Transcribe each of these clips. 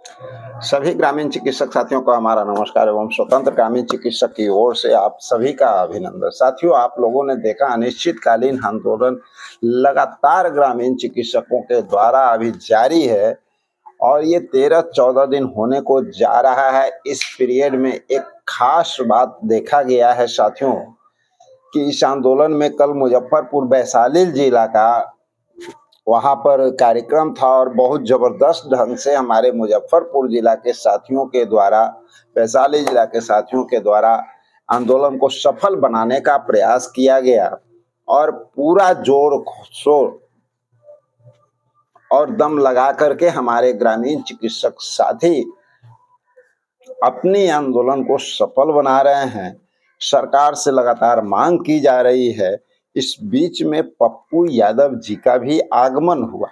सभी ग्रामीण चिकित्सक साथियों को हमारा नमस्कार एवं स्वतंत्र ग्रामीण चिकित्सक की ओर से आप सभी का अभिनंदन। साथियों, आप लोगों ने देखा अनिश्चितकालीन आंदोलन लगातार ग्रामीण चिकित्सकों के द्वारा अभी जारी है और ये 13-14 दिन होने को जा रहा है। इस पीरियड में एक खास बात देखा गया है साथियों कि इस आंदोलन में कल मुजफ्फरपुर वैशाली जिला का वहां पर कार्यक्रम था और बहुत जबरदस्त ढंग से हमारे मुजफ्फरपुर जिला के साथियों के द्वारा, वैशाली जिला के साथियों के द्वारा आंदोलन को सफल बनाने का प्रयास किया गया और पूरा जोर शोर और दम लगा करके हमारे ग्रामीण चिकित्सक साथी अपनी आंदोलन को सफल बना रहे हैं। सरकार से लगातार मांग की जा रही है। इस बीच में पप्पू यादव जी का भी आगमन हुआ,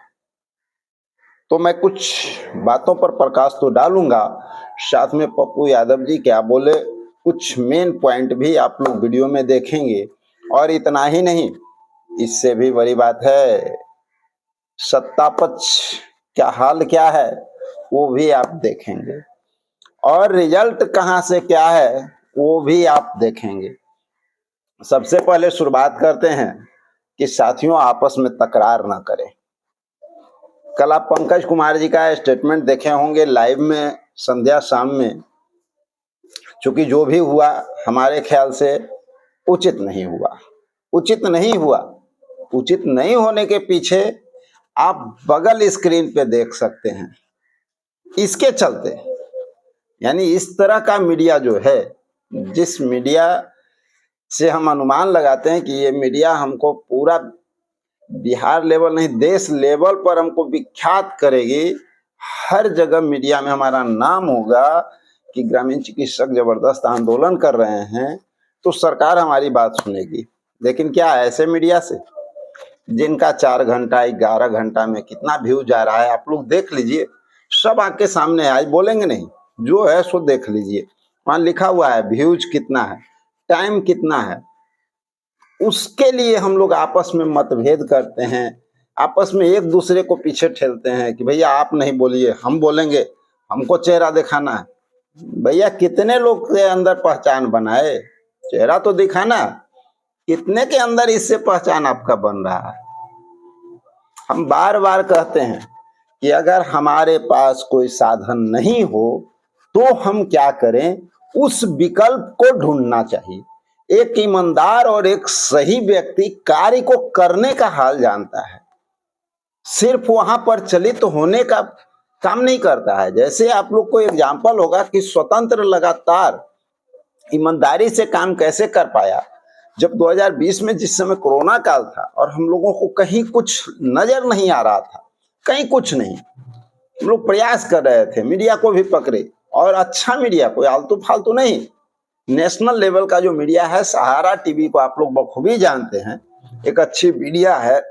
तो मैं कुछ बातों पर प्रकाश तो डालूंगा, साथ में पप्पू यादव जी क्या बोले कुछ मेन पॉइंट भी आप लोग वीडियो में देखेंगे। और इतना ही नहीं, इससे भी बड़ी बात है सत्ता पक्ष क्या हाल क्या है वो भी आप देखेंगे और रिजल्ट कहां से क्या है वो भी आप देखेंगे। सबसे पहले शुरुआत करते हैं कि साथियों आपस में तकरार ना करें। कल आप पंकज कुमार जी का स्टेटमेंट देखे होंगे लाइव में संध्या शाम में। चूंकि जो भी हुआ हमारे ख्याल से उचित नहीं हुआ। उचित नहीं हुआ, उचित नहीं होने के पीछे आप बगल स्क्रीन पे देख सकते हैं। इसके चलते यानी इस तरह का मीडिया जो है, जिस मीडिया से हम अनुमान लगाते हैं कि ये मीडिया हमको पूरा बिहार लेवल नहीं देश लेवल पर हमको विख्यात करेगी। हर जगह मीडिया में हमारा नाम होगा कि ग्रामीण चिकित्सक जबरदस्त आंदोलन कर रहे हैं, तो सरकार हमारी बात सुनेगी। लेकिन क्या ऐसे मीडिया से जिनका 4 घंटा 11 घंटा में कितना व्यू जा रहा है आप लोग देख लीजिए, सब आपके सामने आज बोलेंगे नहीं, जो है सो देख लीजिए। वहां लिखा हुआ है व्यूज कितना है, टाइम कितना है। उसके लिए हम लोग आपस में मतभेद करते हैं, आपस में एक दूसरे को पीछे ठेलते हैं कि भैया आप नहीं बोलिए, हम बोलेंगे, हमको चेहरा दिखाना है। भैया कितने लोग के अंदर पहचान बनाए, चेहरा तो दिखाना। कितने के अंदर इससे पहचान आपका बन रहा है। हम बार बार कहते हैं कि अगर हमारे पास कोई साधन नहीं हो तो हम क्या करें, उस विकल्प को ढूंढना चाहिए। एक ईमानदार और एक सही व्यक्ति कार्य को करने का हाल जानता है, सिर्फ वहां पर चलित होने का काम नहीं करता है। जैसे आप लोग को एग्जाम्पल होगा कि स्वतंत्र लगातार ईमानदारी से काम कैसे कर पाया। जब 2020 में जिस समय कोरोना काल था और हम लोगों को कहीं कुछ नजर नहीं आ रहा था, कहीं कुछ नहीं, हम लोग प्रयास कर रहे थे, मीडिया को भी पकड़े और अच्छा मीडिया, कोई आलतू फालतू नहीं, नेशनल लेवल का जो मीडिया है, सहारा टीवी को आप लोग बखूबी जानते हैं, एक अच्छी मीडिया है।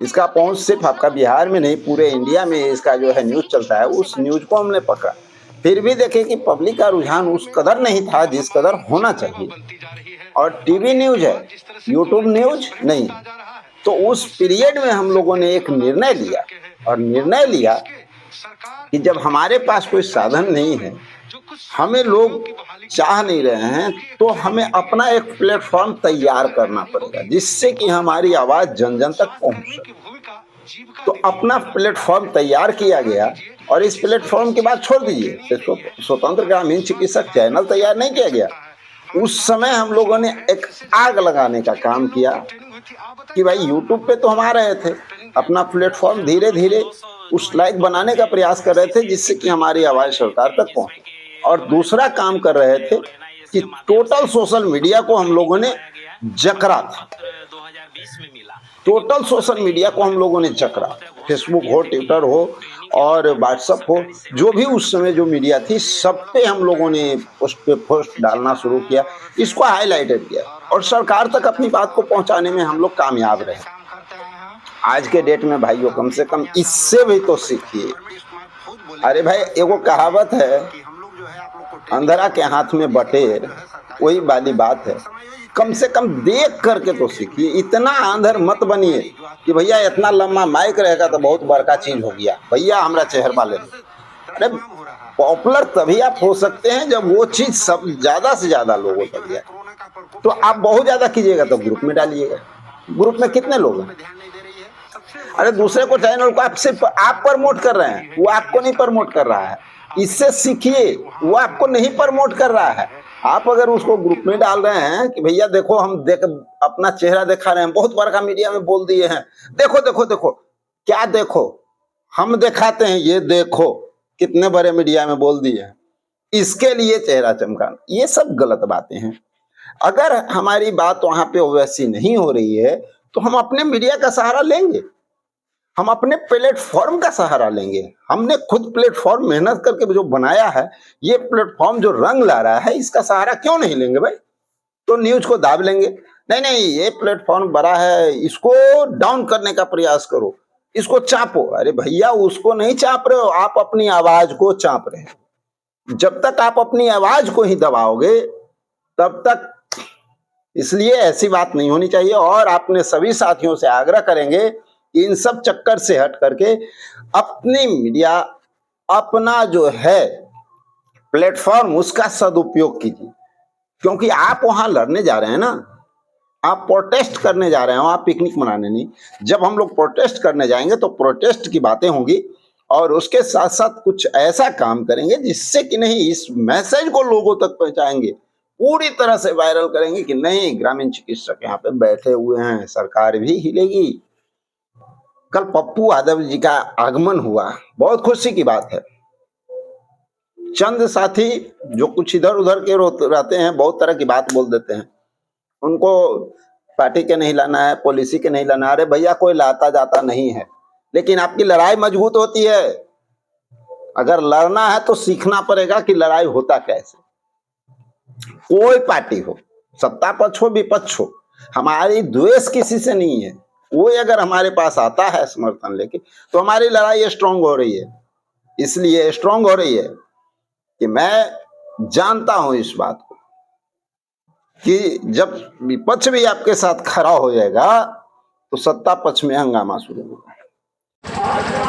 इसका पहुंच सिर्फ आपका बिहार में नहीं पूरे इंडिया में इसका जो है न्यूज चलता है। उस न्यूज को हमने पकड़ा, फिर भी देखे कि पब्लिक का रुझान उस कदर नहीं था जिस कदर होना चाहिए। और टीवी न्यूज है, यूट्यूब न्यूज नहीं। तो उस पीरियड में हम लोगों ने एक निर्णय लिया और निर्णय लिया कि जब हमारे पास कोई साधन नहीं है, हमें लोग चाह नहीं रहे हैं, तो हमें अपना एक प्लेटफॉर्म तैयार करना पड़ेगा जिससे कि हमारी आवाज जन जन तक पहुंच सके। तो अपना प्लेटफॉर्म तैयार किया गया और इस प्लेटफॉर्म के बाद छोड़ दीजिए, स्वतंत्र ग्रामीण चिकित्सक चैनल तैयार नहीं किया गया। उस समय हम लोगों ने एक आग लगाने का काम किया कि भाई यूट्यूब पे तो हम आ रहे थे, अपना प्लेटफॉर्म धीरे धीरे उस लायक बनाने का प्रयास कर रहे थे जिससे कि हमारी आवाज सरकार तक पहुंचे। और दूसरा काम कर रहे थे कि टोटल सोशल मीडिया को हम लोगों ने जकड़ा था। टोटल सोशल मीडिया को हम लोगों ने जकड़ा, फेसबुक हो, ट्विटर हो और व्हाट्सएप हो, जो भी उस समय जो मीडिया थी, सब पे हम लोगों ने उस पे पोस्ट डालना शुरू किया, इसको हाईलाइटेड किया और सरकार तक अपनी बात को पहुंचाने में हम लोग कामयाब रहे। आज के डेट में भाइयों कम से कम इससे भी तो सीखिए। अरे भाई, एगो कहावत है, अंधरा के हाथ में बटेर, वही वाली बात है। कम से कम देख करके तो सीखिए। इतना आंधर मत बनिए कि भैया इतना लंबा माइक रहेगा तो बहुत बड़का चीज हो गया, भैया हमरा चेहरा ले लो। अरे पॉपुलर तभी आप हो सकते हैं जब वो चीज सब ज्यादा से ज्यादा लोगों तक जाए। तो आप बहुत ज्यादा कीजिएगा तो ग्रुप में डालिएगा। ग्रुप में कितने लोग हैं? अरे दूसरे को चैनल को आप सिर्फ आप प्रमोट कर रहे हैं, वो आपको नहीं प्रमोट कर रहा है। इससे सीखिए, वो आपको नहीं प्रमोट कर रहा है। आप अगर उसको ग्रुप में डाल रहे हैं कि भैया देखो हम देख अपना चेहरा दिखा रहे हैं, बहुत बड़ा मीडिया में बोल दिए हैं, देखो देखो देखो, क्या देखो? हम दिखाते हैं, ये देखो कितने बड़े मीडिया में बोल दिए हैं, इसके लिए चेहरा चमकाना, ये सब गलत बातें हैं। अगर हमारी बात वहां पे वैसी नहीं हो रही है तो हम अपने मीडिया का सहारा लेंगे, हम अपने प्लेटफॉर्म का सहारा लेंगे। हमने खुद प्लेटफॉर्म मेहनत करके जो बनाया है, ये प्लेटफॉर्म जो रंग ला रहा है, इसका सहारा क्यों नहीं लेंगे भाई? तो न्यूज को दाब लेंगे, नहीं नहीं ये प्लेटफॉर्म बड़ा है, इसको डाउन करने का प्रयास करो, इसको चापो। अरे भैया उसको नहीं चाप रहे हो, आप अपनी आवाज को चाप रहे हो। जब तक आप अपनी आवाज को ही दबाओगे तब तक, इसलिए ऐसी बात नहीं होनी चाहिए। और अपने सभी साथियों से आग्रह करेंगे कि इन सब चक्कर से हट करके अपनी मीडिया, अपना जो है प्लेटफॉर्म, उसका सदुपयोग कीजिए। क्योंकि आप वहां लड़ने जा रहे हैं ना, आप प्रोटेस्ट करने जा रहे हो, आप पिकनिक मनाने नहीं। जब हम लोग प्रोटेस्ट करने जाएंगे तो प्रोटेस्ट की बातें होंगी और उसके साथ साथ कुछ ऐसा काम करेंगे जिससे कि नहीं, इस मैसेज को लोगों तक पहुंचाएंगे, पूरी तरह से वायरल करेंगे कि नहीं ग्रामीण चिकित्सक यहाँ पे बैठे हुए हैं, सरकार भी हिलेगी। कल पप्पू यादव जी का आगमन हुआ, बहुत खुशी की बात है। चंद साथी जो कुछ इधर उधर के रहते हैं, बहुत तरह की बात बोल देते हैं, उनको पार्टी के नहीं लाना है, पॉलिसी के नहीं लाना है। अरे भैया कोई लाता जाता नहीं है, लेकिन आपकी लड़ाई मजबूत होती है। अगर लड़ना है तो सीखना पड़ेगा कि लड़ाई होता कैसे। कोई पार्टी हो, सत्ता पक्ष हो विपक्ष हो, हमारी द्वेष किसी से नहीं है। कोई अगर हमारे पास आता है समर्थन लेके तो हमारी लड़ाई स्ट्रांग हो रही है। इसलिए स्ट्रांग हो रही है कि मैं जानता हूं इस बात को कि जब विपक्ष भी आपके साथ खड़ा हो जाएगा तो सत्ता पक्ष में हंगामा शुरू होगा।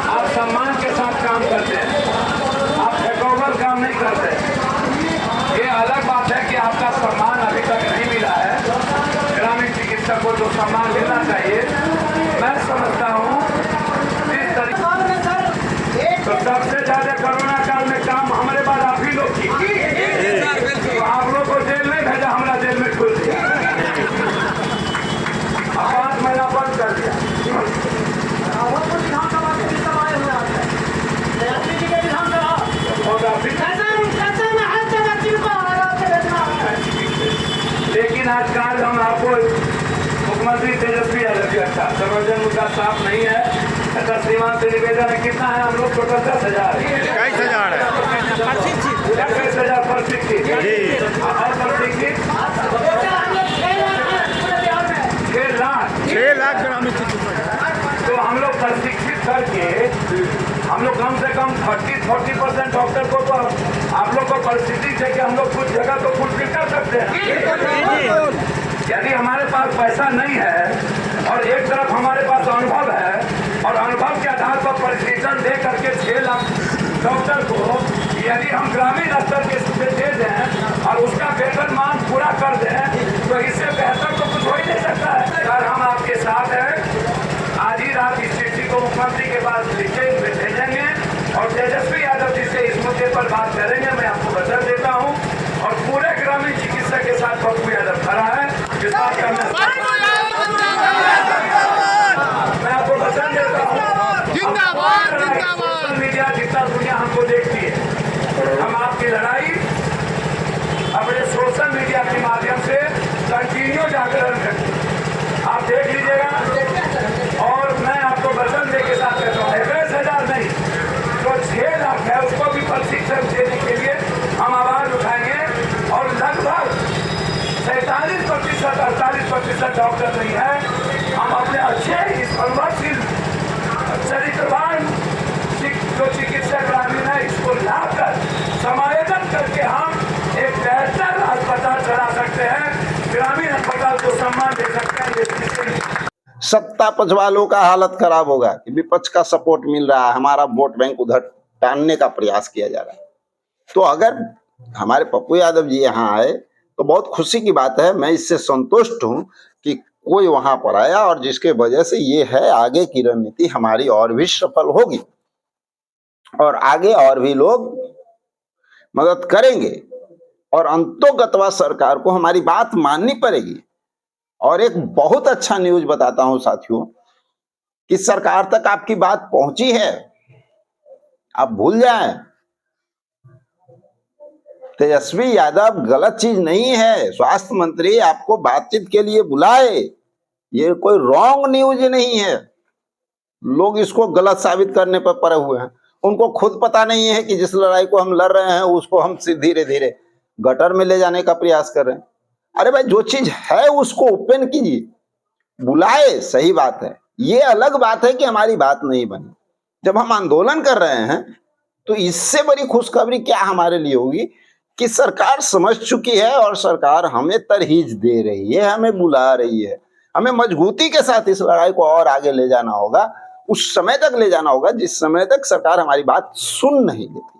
आप सम्मान के साथ काम करते हैं, आप टेकओवर काम नहीं करते। ये अलग बात है कि आपका सम्मान अभी तक नहीं मिला है। ग्रामीण चिकित्सक को जो सम्मान मिलना चाहिए, मैं समझता हूँ इस तरीके। तो सबसे ज्यादा कोरोना काल में काम हमारे बाद आप ही लोग की। तो आप लोग को जेल नहीं भेजा, हमारा जेल में खुल दिया, 5 महीना बंद कर दिया। लेकिन आज काल हम आपको मुख्यमंत्री तेजस्वी यादव जी, अच्छा सर्वजन मुद्दा साफ नहीं है। अच्छा श्रीमान से निवेदन है, कितना है हम लोग टोटल? 10,000 21,000 है। 21,000 प्रशिक्षित और प्रशिक्षित 6 लाख ग्रामीण चिकित्सक। तो हम लोग प्रशिक्षित करके हम लोग कम से कम 30-40% डॉक्टर को तो आप लोग को परिस्थिति से कि हम लोग कुछ जगह तो फुलफिल कर सकते हैं। यदि हमारे पास पैसा नहीं है और एक तरफ हमारे पास अनुभव है और अनुभव के आधार पर प्रशिक्षण दे करके 6 लाख डॉक्टर को यदि हम ग्रामीण स्तर के दे दें और उसका वेतन मान पूरा कर दें तो इससे बेहतर तो कुछ हो ही नहीं सकता है। सर हम आपके साथ हैं। आज ही रात इस चिट्ठी को मुख्यमंत्री के पास भेजेंगे और तेजस्वी यादव जी से इस मुद्दे पर बात करेंगे। मैं आपको वचन देता हूँ और पूरे ग्रामीण चिकित्सक के साथ पप्पू यादव खड़ा है। इस बात का मैं आपको वचन देता हूँ। सोशल मीडिया जितना दुनिया हमको देखती है, हम आपकी लड़ाई अपने सोशल मीडिया के माध्यम से कंटिन्यू जागरण करें। आप देख लीजिएगा और मैं आपको वचन दे के साथ कहता हूँ 21,000 नहीं तो 6 लाख है, उसको भी प्रशिक्षण देने के लिए हम आवाज उठाएंगे। और लगभग 47% 48% डॉक्टर नहीं है। हम अपने अच्छे इस अनुभवशील चरित्रवान जो चिकित्सक ग्रामीण है इसको लाकर समायोजन करके हम एक बेहतर अस्पताल चला सकते हैं, ग्रामीण अस्पताल को सम्मान दे सकते हैं। सत्ता पक्ष वालों का हालत खराब होगा कि विपक्ष का सपोर्ट मिल रहा है, हमारा वोट बैंक उधर टालने का प्रयास किया जा रहा है। तो अगर हमारे पप्पू यादव जी यहाँ आए तो बहुत खुशी की बात है। मैं इससे संतुष्ट हूँ कि कोई वहां पर आया, और जिसके वजह से ये है आगे की रणनीति हमारी और भी सफल होगी और आगे और भी लोग मदद करेंगे, और अंतोगत्वा सरकार को हमारी बात माननी पड़ेगी। और एक बहुत अच्छा न्यूज बताता हूं साथियों कि सरकार तक आपकी बात पहुंची है। आप भूल जाएं, तेजस्वी यादव गलत चीज नहीं है। स्वास्थ्य मंत्री आपको बातचीत के लिए बुलाए, ये कोई रॉन्ग न्यूज नहीं है। लोग इसको गलत साबित करने पर पड़े हुए हैं। उनको खुद पता नहीं है कि जिस लड़ाई को हम लड़ रहे हैं उसको हम धीरे धीरे गटर में ले जाने का प्रयास कर रहे हैं। अरे भाई, जो चीज है उसको ओपन कीजिए, बुलाए, सही बात है। ये अलग बात है कि हमारी बात नहीं बनी। जब हम आंदोलन कर रहे हैं तो इससे बड़ी खुशखबरी क्या हमारे लिए होगी कि सरकार समझ चुकी है और सरकार हमें तरहीज दे रही है, हमें बुला रही है। हमें मजबूती के साथ इस लड़ाई को और आगे ले जाना होगा, उस समय तक ले जाना होगा जिस समय तक सरकार हमारी बात सुन नहीं लेती।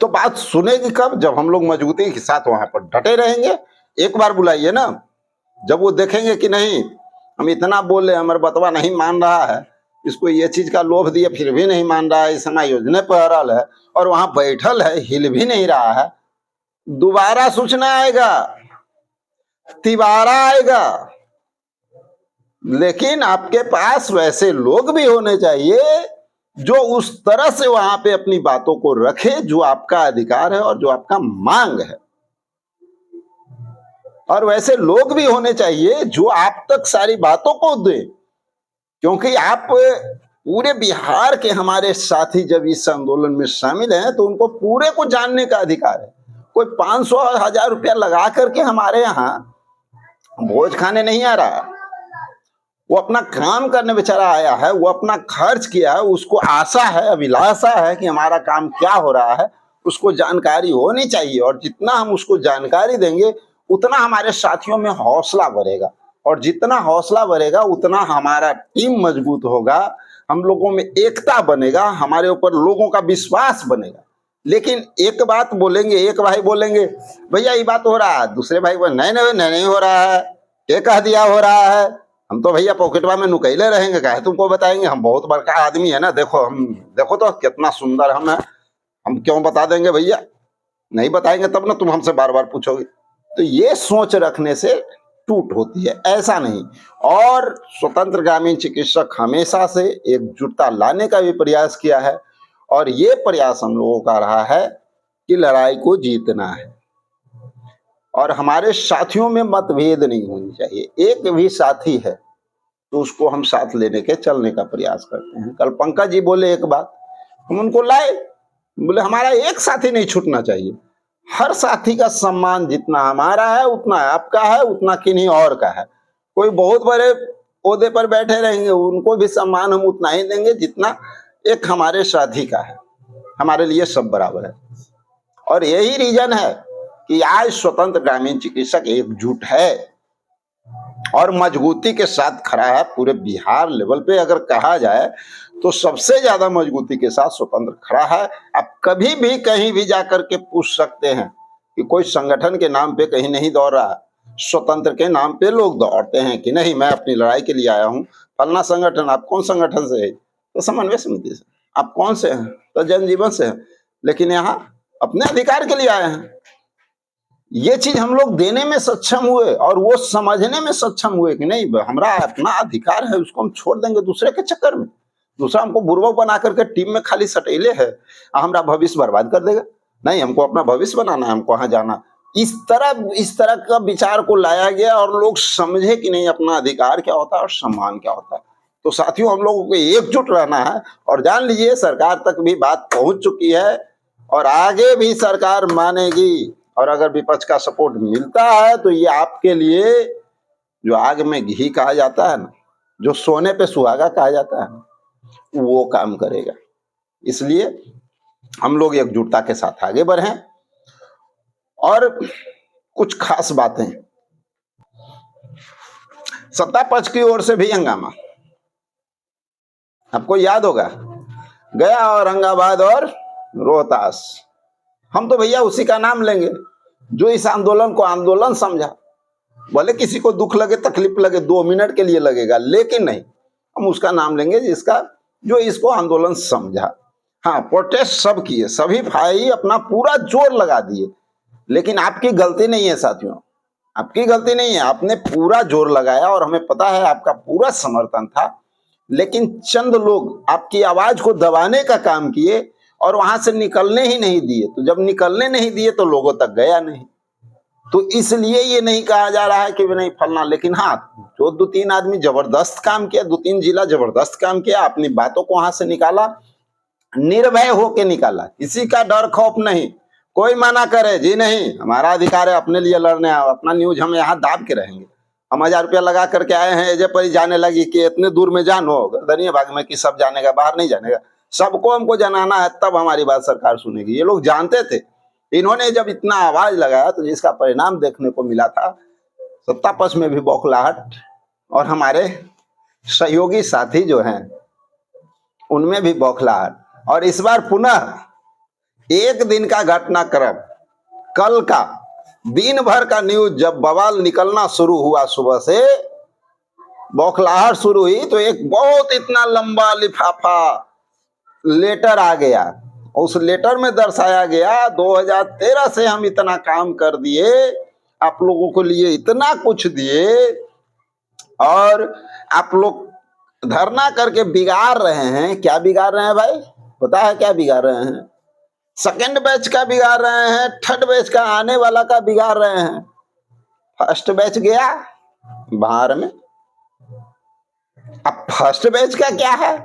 तो बात सुनेगी कब? जब हम लोग मजबूती के साथ वहां पर डटे रहेंगे। एक बार बुलाइए ना, जब वो देखेंगे कि नहीं हम इतना बोले, हमारे बतवा नहीं मान रहा है, इसको ये चीज का लोभ दिए फिर भी नहीं मान रहा है, इस समय योजना पर अड़ल है और वहां बैठल है, हिल भी नहीं रहा है, दोबारा सूचना आएगा, तिबारा आएगा। लेकिन आपके पास वैसे लोग भी होने चाहिए जो उस तरह से वहां पे अपनी बातों को रखे जो आपका अधिकार है और जो आपका मांग है। और वैसे लोग भी होने चाहिए जो आप तक सारी बातों को दे, क्योंकि आप पूरे बिहार के हमारे साथी जब इस आंदोलन में शामिल हैं तो उनको पूरे को जानने का अधिकार है। कोई 500-1000 रुपया लगा करके हमारे यहाँ भोज खाने नहीं आ रहा, वो अपना काम करने बेचारा आया है, वो अपना खर्च किया है, उसको आशा है, अभिलाषा है कि हमारा काम क्या हो रहा है उसको जानकारी होनी चाहिए। और जितना हम उसको जानकारी देंगे उतना हमारे साथियों में हौसला बढ़ेगा, और जितना हौसला बढ़ेगा उतना हमारा टीम मजबूत होगा, हम लोगों में एकता बनेगा, हमारे ऊपर लोगों का विश्वास बनेगा। लेकिन एक बात बोलेंगे, एक भाई बोलेंगे भैया ये बात हो रहा है, दूसरे भाई बोले नहीं नहीं नहीं हो रहा है, ये कह दिया हो रहा है, हम तो भैया पॉकेटवा में नुकैले रहेंगे, काहे तुमको बताएंगे, हम बहुत बड़का आदमी है ना, देखो तो कितना सुंदर हम क्यों बता देंगे भैया, नहीं बताएंगे तब ना तुम हमसे बार बार पूछोगे। तो ये सोच रखने से टूट होती है, ऐसा नहीं। और स्वतंत्र ग्रामीण चिकित्सक हमेशा से एकजुटता लाने का भी प्रयास किया है, और ये प्रयास हम लोगों का रहा है कि लड़ाई को जीतना है, और हमारे साथियों में मतभेद नहीं होनी चाहिए। एक भी साथी है तो उसको हम साथ लेने के चलने का प्रयास करते हैं। कल पंकज जी बोले एक बात, हम उनको लाए, बोले हमारा एक साथी नहीं छूटना चाहिए, हर साथी का सम्मान जितना हमारा है उतना आपका है, उतना किन्हीं और का है। कोई बहुत बड़े ओहदे पर बैठे रहेंगे, उनको भी सम्मान हम उतना ही देंगे जितना एक हमारे साथी का है। हमारे लिए सब बराबर है, और यही रीजन है कि आज स्वतंत्र ग्रामीण चिकित्सक एकजुट है और मजबूती के साथ खड़ा है। पूरे बिहार लेवल पे अगर कहा जाए तो सबसे ज्यादा मजबूती के साथ स्वतंत्र खड़ा है। आप कभी भी कहीं भी जाकर के पूछ सकते हैं कि कोई संगठन के नाम पे कहीं नहीं दौड़ रहा, स्वतंत्र के नाम पे लोग दौड़ते हैं कि नहीं मैं अपनी लड़ाई के लिए आया हूँ। फलना संगठन, आप कौन संगठन से है? तो समन्वय समिति से। आप कौन से हैं? तो जनजीवन से हैं। लेकिन यहाँ अपने अधिकार के लिए आए हैं। ये चीज हम लोग देने में सक्षम हुए और वो समझने में सक्षम हुए कि नहीं हमारा अपना अधिकार है, उसको हम छोड़ देंगे दूसरे के चक्कर में। दूसरा हमको बुर्बक बना करके टीम में खाली सटेले है, हमारा भविष्य बर्बाद कर देगा। नहीं, हमको अपना भविष्य बनाना है, हमको वहां जाना। इस तरह का विचार को लाया गया और लोग समझे कि नहीं अपना अधिकार क्या होता है और सम्मान क्या होता है। तो साथियों, हम लोगों को एकजुट रहना है, और जान लीजिए सरकार तक भी बात पहुंच चुकी है और आगे भी सरकार मानेगी। और अगर विपक्ष का सपोर्ट मिलता है तो ये आपके लिए जो आग में घी कहा जाता है ना, जो सोने पे सुहागा कहा जाता है, वो काम करेगा। इसलिए हम लोग एकजुटता के साथ आगे बढ़ें। और कुछ खास बातें, सत्ता पक्ष की ओर से भी हंगामा, आपको याद होगा, गया औरंगाबाद और रोहतास। हम तो भैया उसी का नाम लेंगे जो इस आंदोलन को आंदोलन समझा। भले किसी को दुख लगे, तकलीफ लगे, 2 मिनट के लिए लगेगा, लेकिन नहीं, हम उसका नाम लेंगे जिसका जो इसको आंदोलन समझा। हाँ, प्रोटेस्ट सब किए, सभी भाई अपना पूरा जोर लगा दिए, लेकिन आपकी गलती नहीं है साथियों, आपकी गलती नहीं है। आपने पूरा जोर लगाया और हमें पता है आपका पूरा समर्थन था, लेकिन चंद लोग आपकी आवाज को दबाने का काम किए और वहां से निकलने ही नहीं दिए। तो जब निकलने नहीं दिए तो लोगों तक गया नहीं। तो इसलिए ये नहीं कहा जा रहा है कि नहीं फलना, लेकिन हाँ, जो 2-3 आदमी जबरदस्त काम किया, 2-3 जिला जबरदस्त काम किया, अपनी बातों को वहां से निकाला, निर्भय होके निकाला, किसी का डर खौफ नहीं। कोई मना करे जी नहीं, हमारा अधिकार है, अपने लिए लड़ने आओ, अपना न्यूज हम यहाँ दाब के रहेंगे। हम 1000 रुपया लगा करके आए हैं, एजे पर ही जाने लगी कि इतने दूर में जानो, गर्दनीय भाग में कि सब जानेगा, बाहर नहीं जानेगा, सबको हमको जनाना है, तब हमारी बात सरकार सुनेगी। ये लोग जानते थे। इन्होंने जब इतना आवाज लगाया तो जिसका परिणाम देखने को मिला था, सत्ता पक्ष में भी बौखलाहट और हमारे सहयोगी साथी जो हैं उनमें भी बौखलाहट। और इस बार पुनः एक दिन का घटनाक्रम, कल का दिन भर का न्यूज जब बवाल निकलना शुरू हुआ, सुबह से बौखलाहट शुरू हुई, तो एक बहुत इतना लंबा लिफाफा लेटर आ गया। उस लेटर में दर्शाया गया 2013 से हम इतना काम कर दिए, आप लोगों के लिए इतना कुछ दिए, और आप लोग धरना करके बिगाड़ रहे हैं। क्या बिगाड़ रहे हैं भाई, पता है क्या बिगाड़ रहे हैं? सेकंड बैच का बिगाड़ रहे हैं, थर्ड बैच का आने वाला का बिगाड़ रहे हैं। फर्स्ट बैच गया बाहर में, अब फर्स्ट बैच का क्या है?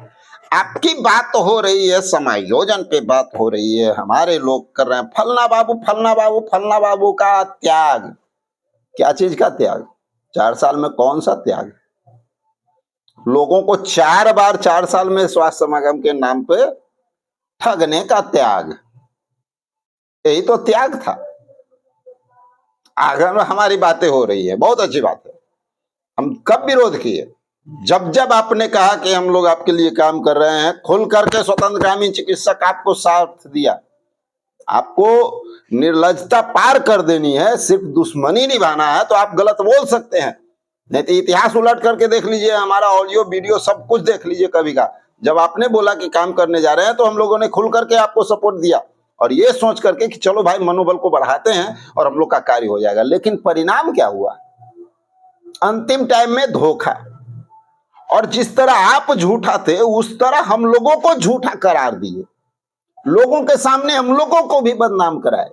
आपकी बात तो हो रही है, समायोजन पे बात हो रही है, हमारे लोग कर रहे हैं फलना बाबू, फलना बाबू, फलना बाबू का त्याग। क्या चीज का त्याग? 4 साल में कौन सा त्याग? लोगों को 4 बार 4 साल में स्वास्थ्य समागम के नाम पे ठगने का त्याग, यही तो त्याग था। आगे हमारी बातें हो रही है, बहुत अच्छी बात है। हम कब विरोध किए? जब आपने कहा कि हम लोग आपके लिए काम कर रहे हैं, खुल करके स्वतंत्र ग्रामीण चिकित्सक आपको साथ दिया। आपको निर्लजता पार कर देनी है, सिर्फ दुश्मनी निभाना है तो आप गलत बोल सकते हैं, नहीं तो इतिहास उलट करके देख लीजिए, हमारा ऑडियो वीडियो सब कुछ देख लीजिए। कभी का जब आपने बोला कि काम करने जा रहे हैं तो हम लोगों ने खुल करके आपको सपोर्ट दिया, और ये सोच करके कि चलो भाई मनोबल को बढ़ाते हैं और हम लोग का कार्य हो जाएगा। लेकिन परिणाम क्या हुआ? अंतिम टाइम में धोखा। और जिस तरह आप झूठा थे उस तरह हम लोगों को झूठा करार दिए, लोगों के सामने हम लोगों को भी बदनाम कराए।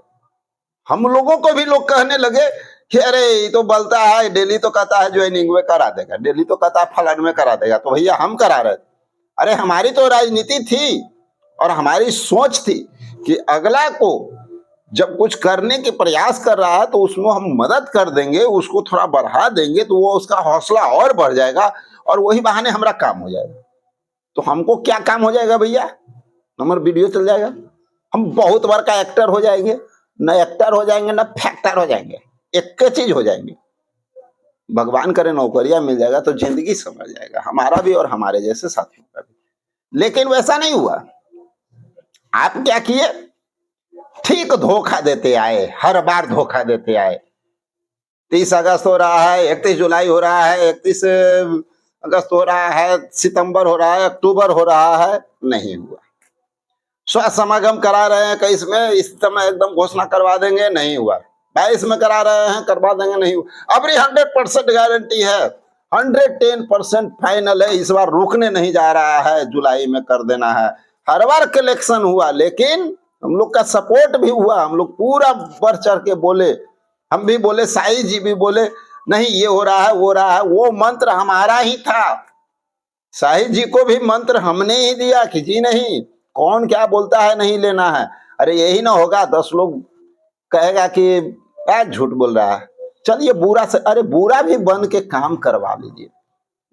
हम लोगों को भी लोग कहने लगे कि अरे ये तो बोलता है, डेली तो कहता है ज्वाइनिंग में करा देगा, डेली तो कहता है फलान में करा देगा। तो भैया हम करा रहे थे। अरे हमारी तो राजनीति थी और हमारी सोच थी कि अगला को जब कुछ करने के प्रयास कर रहा है तो उसमें हम मदद कर देंगे, उसको थोड़ा बढ़ा देंगे तो वो उसका हौसला और बढ़ जाएगा और वही बहाने हमारा काम हो जाएगा। तो हमको क्या काम हो जाएगा भैया? हमारा वीडियो चल जाएगा, हम बहुत बार का एक्टर हो जाएंगे, न एक्टर हो जाएंगे न फैक्टर हो जाएंगे, एक चीज हो जाएंगे। भगवान करे नौकरिया मिल जाएगा तो जिंदगी समझ जाएगा, हमारा भी और हमारे जैसे साथियों का भी। लेकिन वैसा नहीं हुआ। आप क्या किए? ठीक धोखा देते आए, हर बार धोखा देते आए। 30 अगस्त हो रहा है, 31 जुलाई हो रहा है, 31 अगस्त हो रहा है, सितंबर हो रहा है, अक्टूबर हो रहा है, नहीं हुआ। स्वास्थ्य समागम करा रहे हैं 21 में, इस समय एकदम घोषणा करवा देंगे, नहीं हुआ। 22 में करा रहे हैं, करवा देंगे, नहीं हुआ। अब 100% गारंटी है, 110% फाइनल है, इस बार रुकने नहीं जा रहा है, जुलाई में कर देना है। हर बार कलेक्शन हुआ, लेकिन हम लोग का सपोर्ट भी हुआ, हम लोग पूरा बढ़ चढ़ के बोले, हम भी बोले, साई जी भी बोले, नहीं ये हो रहा है, वो हो रहा है। वो मंत्र हमारा ही था, साई जी को भी मंत्र हमने ही दिया कि जी नहीं, कौन क्या बोलता है नहीं लेना है। अरे यही ना होगा, 10 लोग कहेगा कि झूठ बोल रहा है, चलिए बुरा से, अरे बुरा भी बन के काम करवा लीजिए।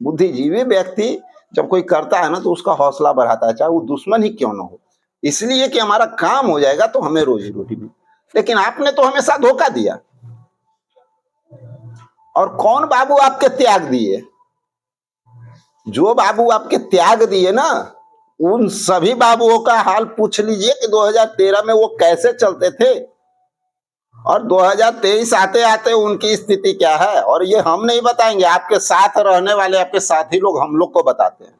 बुद्धिजीवी व्यक्ति जब कोई करता है ना तो उसका हौसला बढ़ाता है, चाहे वो दुश्मन ही क्यों ना हो, इसलिए कि हमारा काम हो जाएगा तो हमें रोजी रोटी भी। लेकिन आपने तो हमेशा धोखा दिया। और कौन बाबू आपके त्याग दिए? जो बाबू आपके त्याग दिए ना, उन सभी बाबुओं का हाल पूछ लीजिए कि 2013 में वो कैसे चलते थे और 2023 आते आते उनकी स्थिति क्या है। और ये हम नहीं बताएंगे, आपके साथ रहने वाले आपके साथी लोग हम लोग को बताते हैं।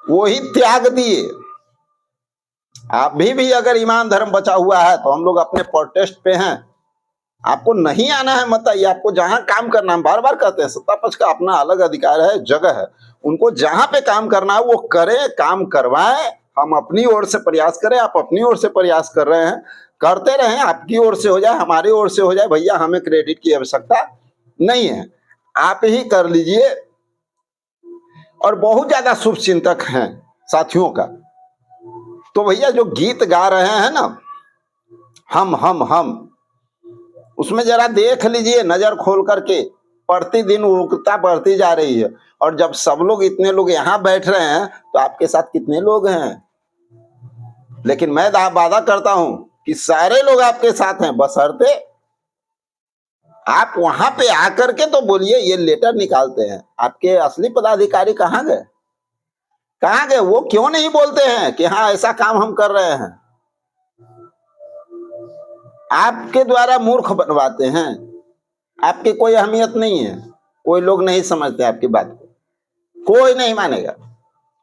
वो ही त्याग दिए। आप भी अगर ईमान धर्म बचा हुआ है तो हम लोग अपने प्रोटेस्ट पे हैं। आपको नहीं आना है मत आइए, आपको जहां काम करना, हम बार बार कहते हैं सत्ता पक्ष का अपना अलग अधिकार है, जगह है, उनको जहां पे काम करना है वो करें, काम करवाएं। हम अपनी ओर से प्रयास करें, आप अपनी ओर से प्रयास कर रहे हैं, करते रहें। आपकी ओर से हो जाए, हमारी ओर से हो जाए, भैया हमें क्रेडिट की आवश्यकता नहीं है, आप ही कर लीजिए। और बहुत ज्यादा शुभ चिंतक हैं साथियों का, तो भैया जो गीत गा रहे हैं ना, हम उसमें जरा देख लीजिए नजर खोल करके, प्रतिदिन उगता बढ़ती जा रही है। और जब सब लोग, इतने लोग यहाँ बैठ रहे हैं तो आपके साथ कितने लोग हैं? लेकिन मैं वादा करता हूं कि सारे लोग आपके साथ हैं, बशर्ते आप वहां पे आकर के तो बोलिए ये लेटर निकालते हैं। आपके असली पदाधिकारी कहाँ गए? कहाँ गए? वो क्यों नहीं बोलते हैं कि हाँ ऐसा काम हम कर रहे हैं? आपके द्वारा मूर्ख बनवाते हैं। आपकी कोई अहमियत नहीं है, कोई लोग नहीं समझते आपकी बात को, कोई नहीं मानेगा।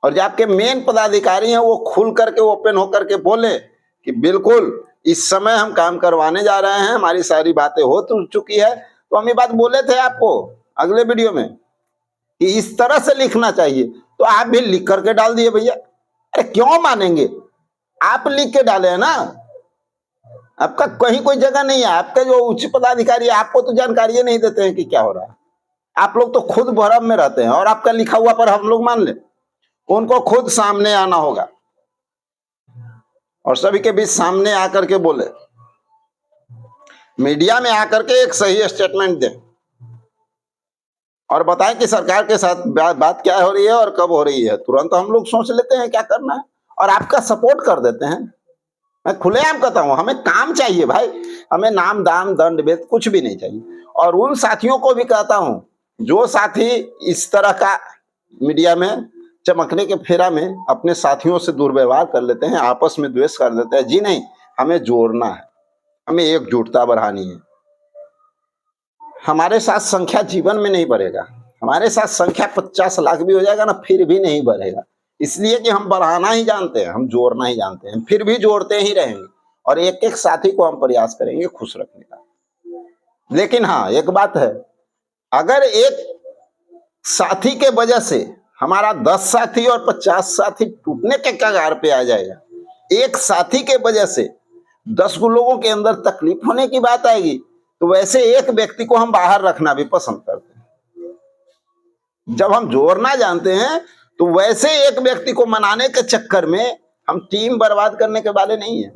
और जो आपके मेन पदाधिकारी हैं वो खुल करके, ओपन होकर के बोले कि बिल्कुल इस समय हम काम करवाने जा रहे हैं, हमारी सारी बातें हो चुकी है। तो हम ये बात बोले थे आपको अगले वीडियो में कि इस तरह से लिखना चाहिए, तो आप भी लिख करके डाल दिए भैया। अरे क्यों मानेंगे? आप लिख के डाले हैं ना, आपका कहीं कोई जगह नहीं है। आपके जो उच्च पदाधिकारी, आपको तो जानकारी नहीं देते हैं कि क्या हो रहा है। आप लोग तो खुद भ्रम में रहते हैं और आपका लिखा हुआ पर हम लोग मान ले। उनको खुद सामने आना होगा और सभी के बीच सामने आकर के बोले, मीडिया में आकर के एक सही स्टेटमेंट दें और बताएं कि सरकार के साथ बात क्या हो रही है और कब हो रही है। तुरंत हम लोग सोच लेते हैं क्या करना है और आपका सपोर्ट कर देते हैं। मैं खुलेआम कहता हूं, हमें काम चाहिए भाई, हमें नाम दाम दंड भेद कुछ भी नहीं चाहिए। और उन साथियों को भी कहता हूं जो साथी इस तरह का मीडिया में चमकने के फेरा में अपने साथियों से दुर्व्यवहार कर लेते हैं, आपस में द्वेष कर लेते हैं, जी नहीं, हमें जोड़ना है, हमें एकजुटता बढ़ानी है। हमारे साथ संख्या जीवन में नहीं बढ़ेगा, हमारे साथ संख्या 50 लाख भी हो जाएगा ना, फिर भी नहीं बढ़ेगा। इसलिए कि हम बढ़ाना ही जानते हैं, हम जोड़ना ही जानते हैं, फिर भी जोड़ते ही रहेंगे और एक एक साथी को हम प्रयास करेंगे खुश रखने का। लेकिन हाँ, एक बात है, अगर एक साथी के वजह से हमारा 10 साथी और 50 साथी टूटने के कगार पे आ जाएगा, एक साथी के वजह से 10 लोगों के अंदर तकलीफ होने की बात आएगी, तो वैसे एक व्यक्ति को हम बाहर रखना भी पसंद करते हैं। जब हम जोड़ना जानते हैं तो वैसे एक व्यक्ति को मनाने के चक्कर में हम टीम बर्बाद करने के वाले नहीं है।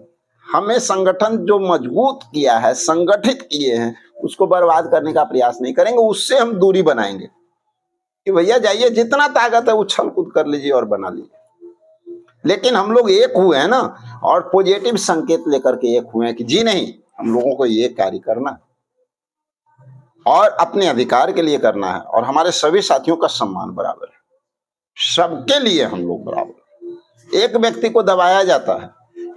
हमें संगठन जो मजबूत किया है, संगठित किए हैं, उसको बर्बाद करने का प्रयास नहीं करेंगे। उससे हम दूरी बनाएंगे कि भैया जाइए, जितना ताकत है उछल कूद कर लीजिए और बना लीजिए। लेकिन हम लोग एक हुए हैं ना, और पॉजिटिव संकेत लेकर के एक हुए हैं कि जी नहीं, हम लोगों को ये कार्य करना और अपने अधिकार के लिए करना है और हमारे सभी साथियों का सम्मान बराबर है, सबके लिए हम लोग बराबर। एक व्यक्ति को दबाया जाता है,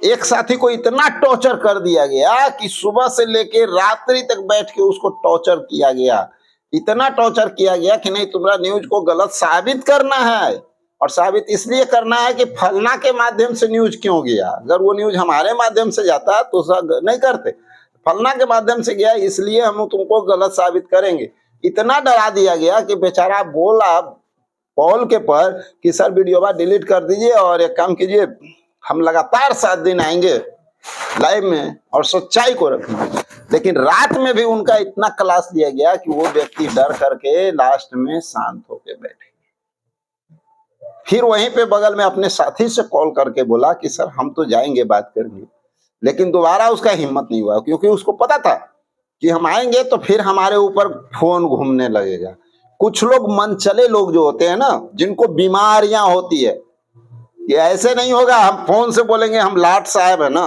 एक साथी को इतना टॉर्चर कर दिया गया कि सुबह से लेकर रात्रि तक बैठ के उसको टॉर्चर किया गया, इतना टॉर्चर किया गया कि नहीं, तुम्हारा न्यूज को गलत साबित करना है। और साबित इसलिए करना है कि फलना के माध्यम से न्यूज क्यों गया, अगर वो न्यूज हमारे माध्यम से जाता तो नहीं करते, फलना के माध्यम से गया इसलिए हम तुमको गलत साबित करेंगे। इतना डरा दिया गया कि बेचारा बोला कॉल के पर कि सर वीडियो डिलीट कर दीजिए और एक काम कीजिए, हम लगातार 7 दिन आएंगे लाइव में और सच्चाई को रखेंगे। लेकिन रात में भी उनका इतना क्लास दिया गया कि वो व्यक्ति डर करके लास्ट में शांत होकर बैठे। फिर वहीं पे बगल में अपने साथी से कॉल करके बोला कि सर हम तो जाएंगे बात करेंगे, लेकिन दोबारा उसका हिम्मत नहीं हुआ, क्योंकि उसको पता था कि हम आएंगे तो फिर हमारे ऊपर फोन घूमने लगेगा। कुछ लोग मनचले लोग जो होते हैं ना, जिनको बीमारियां होती है, कि ऐसे नहीं होगा हम फोन से बोलेंगे हम लाट साहब है ना,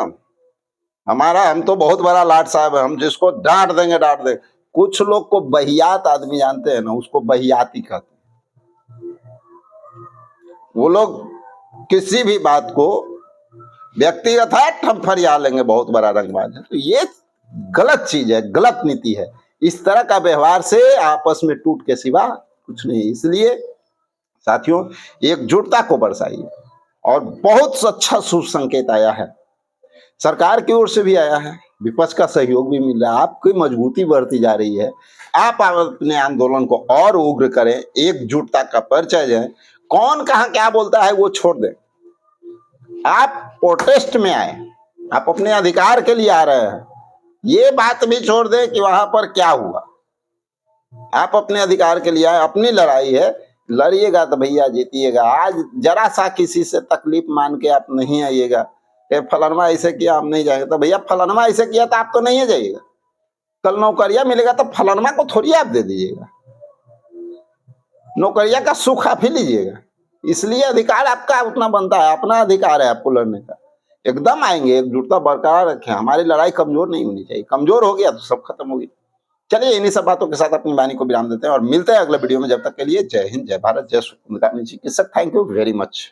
हम तो बहुत बड़ा लाट साहब है, हम जिसको डांट देंगे डांट देंगे। कुछ लोग को बहियात आदमी जानते हैं ना, उसको बहियाती कहते हैं। वो लोग किसी भी बात को व्यक्तिगत है ठम फरिया लेंगे, बहुत बड़ा रंगबाज है। तो ये गलत चीज है, गलत नीति है। इस तरह का व्यवहार से आपस में टूट के सिवा कुछ नहीं। इसलिए साथियों, एकजुटता को बरसाइए। और बहुत अच्छा शुभ संकेत आया है, सरकार की ओर से भी आया है, विपक्ष का सहयोग भी मिल रहा है, आपकी मजबूती बढ़ती जा रही है। आप अपने आंदोलन को और उग्र करें, एकजुटता का परिचय दें। कौन कहां क्या बोलता है वो छोड़ दें, आप प्रोटेस्ट में आए, आप अपने अधिकार के लिए आ रहे हैं। ये बात भी छोड़ दें कि वहां पर क्या हुआ। आप अपने अधिकार के लिए आए, अपनी लड़ाई है, लड़िएगा तो भैया जीतिएगा। आज जरा सा किसी से तकलीफ मान के आप नहीं आइएगा, फलानमा ऐसे किया हम नहीं जाएंगे, तो भैया फलानमा ऐसे किया तो आप तो नहीं जाइएगा। कल नौकरिया मिलेगा तो फलानमा को थोड़ी आप दे दीजिएगा, नौकरिया का सुख आप ही लीजिएगा। इसलिए अधिकार आपका उतना बनता है, अपना अधिकार है आपको लड़ने का। एकदम आएंगे, एकजुटता बरकरार रखें। हमारी लड़ाई कमजोर नहीं होनी चाहिए, कमजोर हो गया तो सब खत्म हो गया। चलिए इन्हीं सब बातों के साथ अपनी वाणी को विराम देते हैं और मिलते हैं अगले वीडियो में। जब तक के लिए जय हिंद, जय भारत, जय चिकित्सक। Thank you very much.